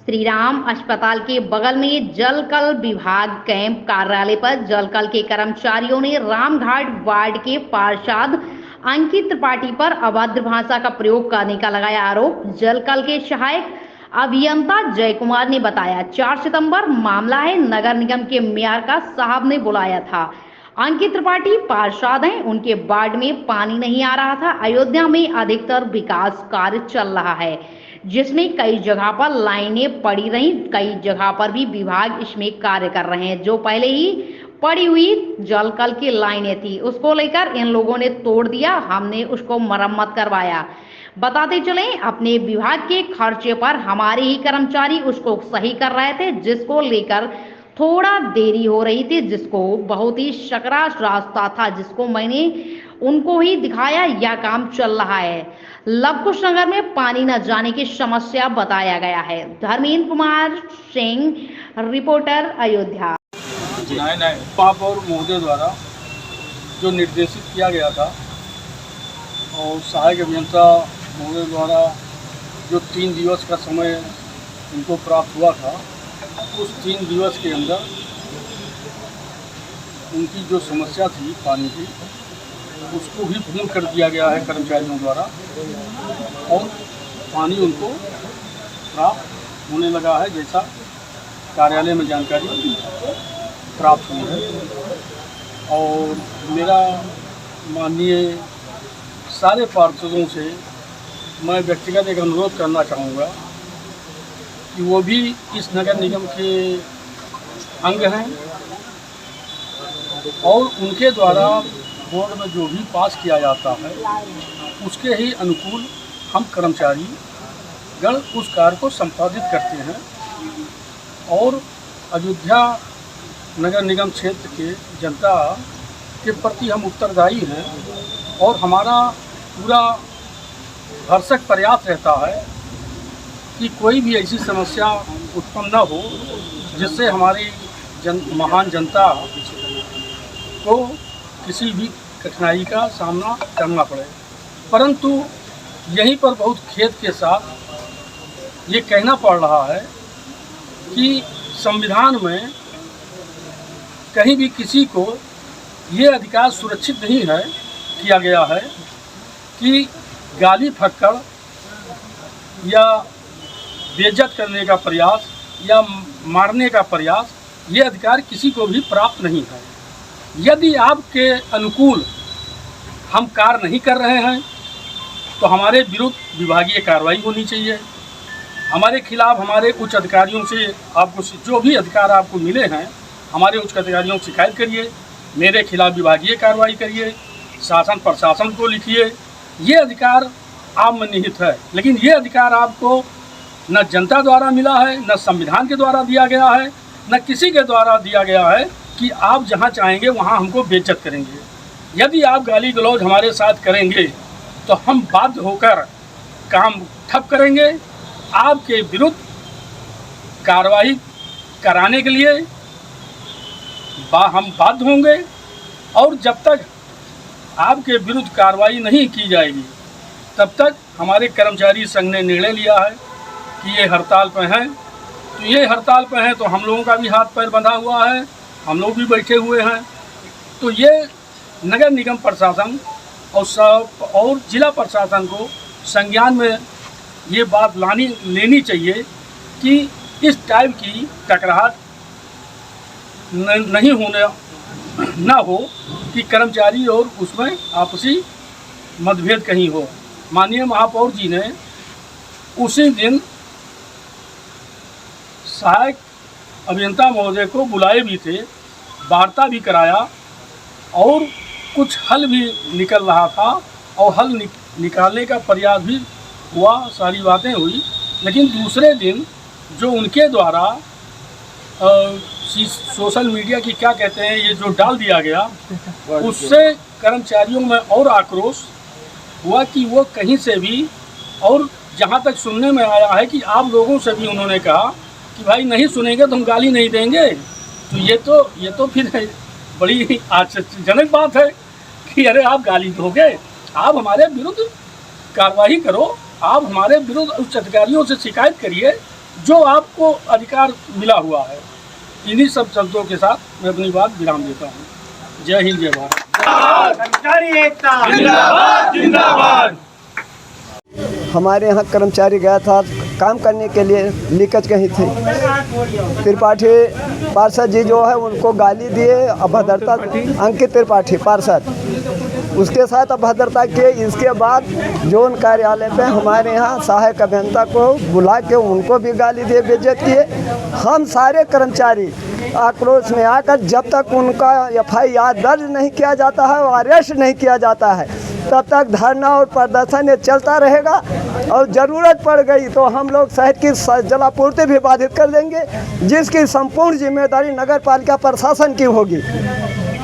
श्रीराम अस्पताल के बगल में जलकल विभाग कैंप कार्यालय पर जलकल के कर्मचारियों ने रामघाट वार्ड के पार्षद अंकित त्रिपाठी पर अभद्र भाषा का प्रयोग करने का लगाया आरोप। जलकल के सहायक अभियंता जय कुमार ने बताया, 4 सितंबर मामला है। नगर निगम के मेयर का साहब ने बुलाया था। अंकित त्रिपाठी पार्षद हैं, उनके वार्ड में पानी नहीं आ रहा था। अयोध्या में अधिकतर विकास कार्य चल रहा है, जिसमें कई जगह पर लाइनें पड़ी रहीं, कई जगह पर भी विभाग इसमें कार्य कर रहे हैं। जो पहले ही पड़ी हुई जलकल की लाइनें थी, उसको लेकर इन लोगों ने तोड़ दिया। हमने उसको मरम्मत करवाया। बताते चले, अपने विभाग के खर्चे पर हमारे ही कर्मचारी उसको सही कर रहे थे, जिसको लेकर थोड़ा देरी हो रही थी, जिसको बहुत ही सकरा रास्ता था, जिसको मैंने उनको ही दिखाया। यह काम चल रहा है। लवकुश नगर में पानी न जाने की समस्या बताया गया है। धर्मेंद्र कुमार सिंह, रिपोर्टर, अयोध्या। नहीं महापौर महोदय द्वारा जो निर्देशित किया गया था और सहायक अभियंता महोदय द्वारा जो 3 दिवस का समय उनको प्राप्त हुआ था, उस 3 दिवस के अंदर उनकी जो समस्या थी पानी की, उसको भी पूर्ण कर दिया गया है कर्मचारियों द्वारा और पानी उनको प्राप्त होने लगा है, जैसा कार्यालय में जानकारी प्राप्त हुई है। और मेरा माननीय सारे पार्षदों से मैं व्यक्तिगत एक अनुरोध करना चाहूँगा कि वो भी इस नगर निगम के अंग हैं और उनके द्वारा बोर्ड में जो भी पास किया जाता है उसके ही अनुकूल हम कर्मचारी गण उस कार्य को संपादित करते हैं। और अयोध्या नगर निगम क्षेत्र के जनता के प्रति हम उत्तरदायी हैं और हमारा पूरा भरसक प्रयास रहता है कि कोई भी ऐसी समस्या उत्पन्न न हो जिससे हमारी महान जनता को किसी भी कठिनाई का सामना करना पड़े। परंतु यहीं पर बहुत खेद के साथ ये कहना पड़ रहा है कि संविधान में कहीं भी किसी को ये अधिकार सुरक्षित नहीं है किया गया है कि गाली फक्कड़ या बेइज्जत करने का प्रयास या मारने का प्रयास, ये अधिकार किसी को भी प्राप्त नहीं है। यदि आपके अनुकूल हम कार्य नहीं कर रहे हैं तो हमारे विरुद्ध विभागीय कार्रवाई होनी चाहिए। हमारे खिलाफ हमारे उच्च अधिकारियों से आपको जो भी अधिकार आपको मिले हैं, हमारे उच्च अधिकारियों से शिकायत करिए, मेरे खिलाफ विभागीय कार्रवाई करिए, शासन प्रशासन को लिखिए। ये अधिकार आप में निहित है, लेकिन ये अधिकार आपको न जनता द्वारा मिला है, न संविधान के द्वारा दिया गया है, न किसी के द्वारा दिया गया है कि आप जहां चाहेंगे वहां हमको बेइज्जत करेंगे। यदि आप गाली गलौज हमारे साथ करेंगे तो हम बाध्य होकर काम ठप करेंगे। आपके विरुद्ध कार्रवाई कराने के लिए हम बाध्य होंगे और जब तक आपके विरुद्ध कार्रवाई नहीं की जाएगी तब तक हमारे कर्मचारी संघ ने निर्णय लिया है कि ये हड़ताल पर हैं। तो ये हड़ताल पर हैं तो हम लोगों का भी हाथ पैर बंधा हुआ है, हम लोग भी बैठे हुए हैं। तो ये नगर निगम प्रशासन और जिला प्रशासन को संज्ञान में ये बात लेनी चाहिए कि इस टाइप की टकराहट नहीं ना हो कि कर्मचारी और उसमें आपसी मतभेद कहीं हो। माननीय महापौर जी ने उसी दिन सहायक अभियंता महोदय को बुलाए भी थे, वार्ता भी कराया और कुछ हल भी निकल रहा था और हल निकालने का प्रयास भी हुआ, सारी बातें हुई। लेकिन दूसरे दिन जो उनके द्वारा सोशल मीडिया की क्या कहते हैं, ये जो डाल दिया गया, उससे कर्मचारियों में और आक्रोश हुआ कि वो कहीं से भी, और जहाँ तक सुनने में आया है कि आप लोगों से भी उन्होंने कहा कि भाई नहीं सुनेंगे तो हम गाली नहीं देंगे। तो ये तो फिर बड़ी आश्चर्यजनक बात है कि अरे आप गाली दोगे, आप हमारे विरुद्ध कार्रवाई करो, आप हमारे विरुद्ध उच्च अधिकारियों से शिकायत करिए जो आपको अधिकार मिला हुआ है। इन्हीं सब शब्दों के साथ मैं अपनी बात विराम देता हूँ। जय हिंद, जय भारत। कर्मचारी एकता जिंदाबाद जिंदाबाद। हमारे यहाँ कर्मचारी गया था काम करने के लिए, लीकेज कहीं थी। त्रिपाठी पार्षद जी जो है उनको गाली दिए, अभद्रता, अंकित त्रिपाठी पार्षद, उसके साथ अभद्रता किए। इसके बाद जोन कार्यालय पे हमारे यहाँ सहायक अभियंता को बुला के उनको भी गाली दिए, बेइज्जत किए। हम सारे कर्मचारी आक्रोश में आकर जब तक उनका FIR दर्ज नहीं किया जाता है, अरेस्ट नहीं किया जाता है, तब तक धरना और प्रदर्शन ये चलता रहेगा। और ज़रूरत पड़ गई तो हम लोग शहर की जलापूर्ति भी बाधित कर देंगे, जिसकी संपूर्ण जिम्मेदारी नगर पालिका प्रशासन की होगी।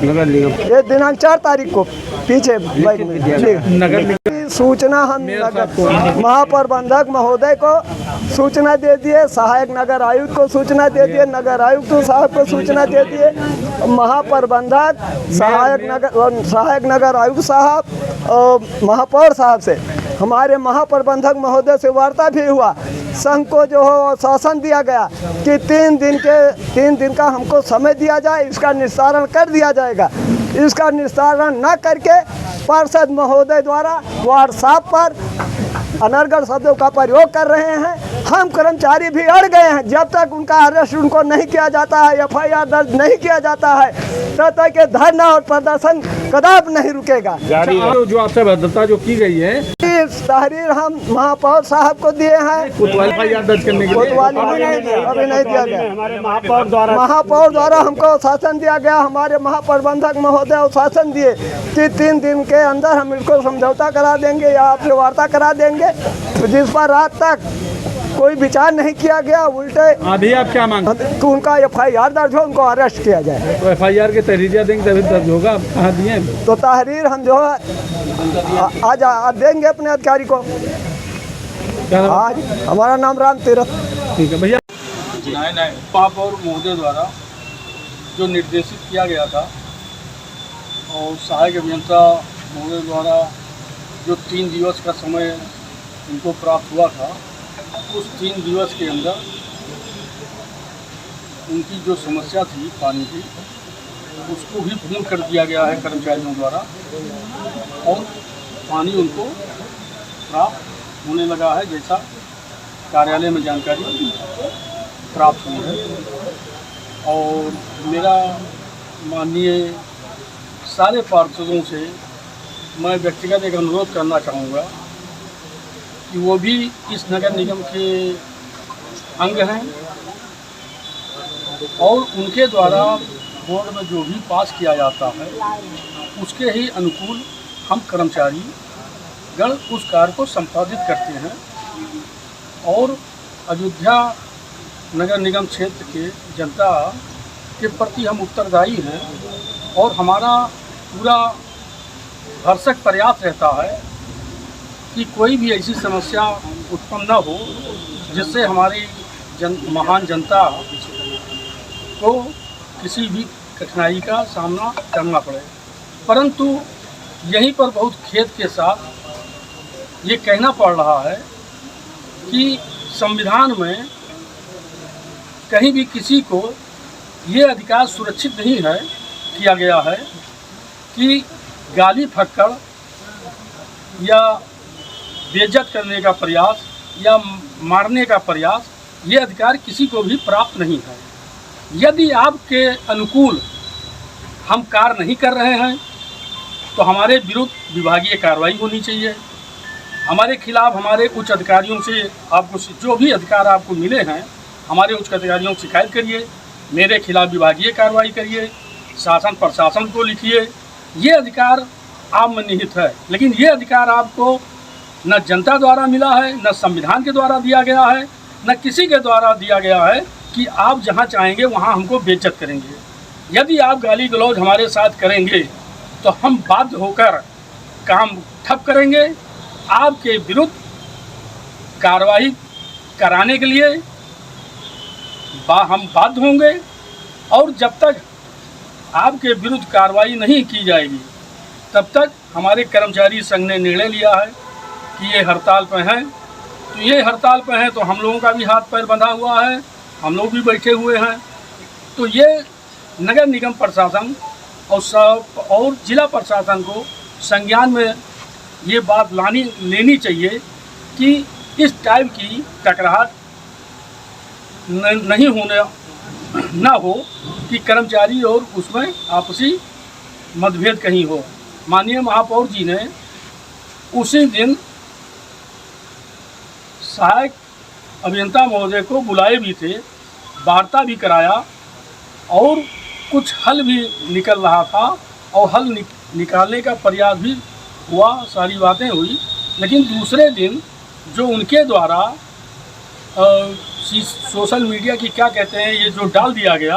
ये दिनांक 4 तारीख को पीछे नगर सूचना हम नगर महाप्रबंधक महोदय को सूचना दे दिए, सहायक नगर आयुक्त को सूचना दे दिए, नगर आयुक्त साहब को सूचना दे दिए, महाप्रबंधक सहायक नगर आयुक्त साहब और महापौर साहब से हमारे महाप्रबंधक महोदय से वार्ता भी हुआ। संघ को जो हो शासन दिया गया कि 3 दिन का हमको समय दिया जाए, इसका निस्तारण कर दिया जाएगा। इसका निस्तारण न करके पार्षद महोदय द्वारा व्हाट्सएप पर अनर्गल शब्दों का प्रयोग कर रहे हैं। हम कर्मचारी भी अड़ गए हैं। जब तक उनका अरेस्ट उनको नहीं किया जाता है, FIR दर्ज नहीं किया जाता है, तब तक ये धरना और प्रदर्शन कदापि नहीं रुकेगा। जो आपसे भद्रता जो की गई है, इस तहरीर हम महापौर साहब को दिए हैं। FIR दर्ज करने के लिए अभी नहीं दिया गया। हमारे महापौर द्वारा हमको शासन दिया गया, हमारे महाप्रबंधक महोदय और शासन दिए कि 3 दिन के अंदर हम इसको समझौता करा देंगे या आपसे वार्ता करा देंगे, जिस पर रात तक कोई विचार नहीं किया गया। उल्टे अभी आप क्या मांग तो उनका FIR दर्ज हो, उनको अरेस्ट किया जाए। तो FIR के तहरीर देंगे तभी दर्ज होगा। आप कहाँ दिए? तो तहरीर हम जो है आज देंगे अपने अधिकारी को। आज हमारा नाम राम तीरथ। ठीक है भैया। महापौर महोदय द्वारा जो निर्देशित किया गया था और सहायक अभियंता महोदय द्वारा जो 3 दिवस का समय उनको प्राप्त हुआ था, उस 3 दिवस के अंदर उनकी जो समस्या थी पानी की, उसको भी पूर्ण कर दिया गया है कर्मचारियों द्वारा और पानी उनको प्राप्त होने लगा है, जैसा कार्यालय में जानकारी प्राप्त हुई है। और मेरा माननीय सारे पार्षदों से मैं व्यक्तिगत एक अनुरोध करना चाहूँगा कि वो भी इस नगर निगम के अंग हैं और उनके द्वारा बोर्ड में जो भी पास किया जाता है उसके ही अनुकूल हम कर्मचारी गण उस कार्य को संपादित करते हैं। और अयोध्या नगर निगम क्षेत्र के जनता के प्रति हम उत्तरदायी हैं और हमारा पूरा भरसक प्रयास रहता है कि कोई भी ऐसी समस्या उत्पन्न न हो जिससे हमारी महान जनता को किसी भी कठिनाई का सामना करना पड़े। परंतु यहीं पर बहुत खेद के साथ ये कहना पड़ रहा है कि संविधान में कहीं भी किसी को ये अधिकार सुरक्षित नहीं है किया गया है कि गाली फक्कड़ या बेइज्जत करने का प्रयास या मारने का प्रयास, ये अधिकार किसी को भी प्राप्त नहीं है। यदि आपके अनुकूल हम कार्य नहीं कर रहे हैं तो हमारे विरुद्ध विभागीय कार्रवाई होनी चाहिए। हमारे खिलाफ हमारे उच्च अधिकारियों से आपको जो भी अधिकार आपको मिले हैं, हमारे उच्च अधिकारियों से शिकायत करिए, मेरे खिलाफ विभागीय कार्रवाई करिए, शासन प्रशासन को लिखिए। ये अधिकार आप में निहित है, लेकिन ये अधिकार आपको न जनता द्वारा मिला है, न संविधान के द्वारा दिया गया है, न किसी के द्वारा दिया गया है कि आप जहां चाहेंगे वहां हमको बेइज्जत करेंगे। यदि आप गाली गलौज हमारे साथ करेंगे तो हम बाध्य होकर काम ठप करेंगे, आपके विरुद्ध कार्रवाई कराने के लिए हम बाध्य होंगे। और जब तक आपके विरुद्ध कार्रवाई नहीं की जाएगी तब तक हमारे कर्मचारी संघ ने निर्णय लिया है कि ये हड़ताल पर हैं तो ये हड़ताल पे हैं तो हम लोगों का भी हाथ पैर बंधा हुआ है, हम लोग भी बैठे हुए हैं। तो ये नगर निगम प्रशासन और जिला प्रशासन को संज्ञान में ये बात लेनी चाहिए कि इस टाइप की टकराहट नहीं ना हो कि कर्मचारी और उसमें आपसी मतभेद कहीं हो। माननीय महापौर जी ने उसी दिन सहायक अभियंता महोदय को बुलाए भी थे, वार्ता भी कराया और कुछ हल भी निकल रहा था और हल निकालने का प्रयास भी हुआ, सारी बातें हुई। लेकिन दूसरे दिन जो उनके द्वारा सोशल मीडिया की क्या कहते हैं ये जो डाल दिया गया,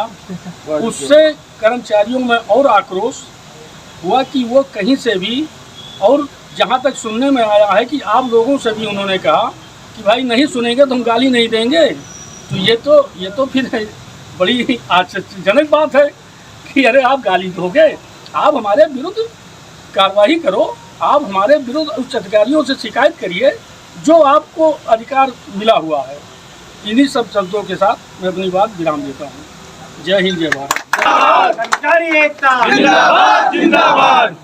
उससे कर्मचारियों में और आक्रोश हुआ कि वो कहीं से भी, और जहाँ तक सुनने में आया है कि आप लोगों से भी उन्होंने कहा कि भाई नहीं सुनेंगे तो हम गाली नहीं देंगे। तो ये तो फिर बड़ी आश्चर्यजनक बात है कि अरे आप गाली दोगे, आप हमारे विरुद्ध कार्रवाई करो, आप हमारे विरुद्ध उच्च अधिकारियों से शिकायत करिए जो आपको अधिकार मिला हुआ है। इन्हीं सब शब्दों के साथ मैं अपनी बात विराम देता हूँ। जय हिंद, जय भारत। कर्मचारी एकता जिंदाबाद जिंदाबाद।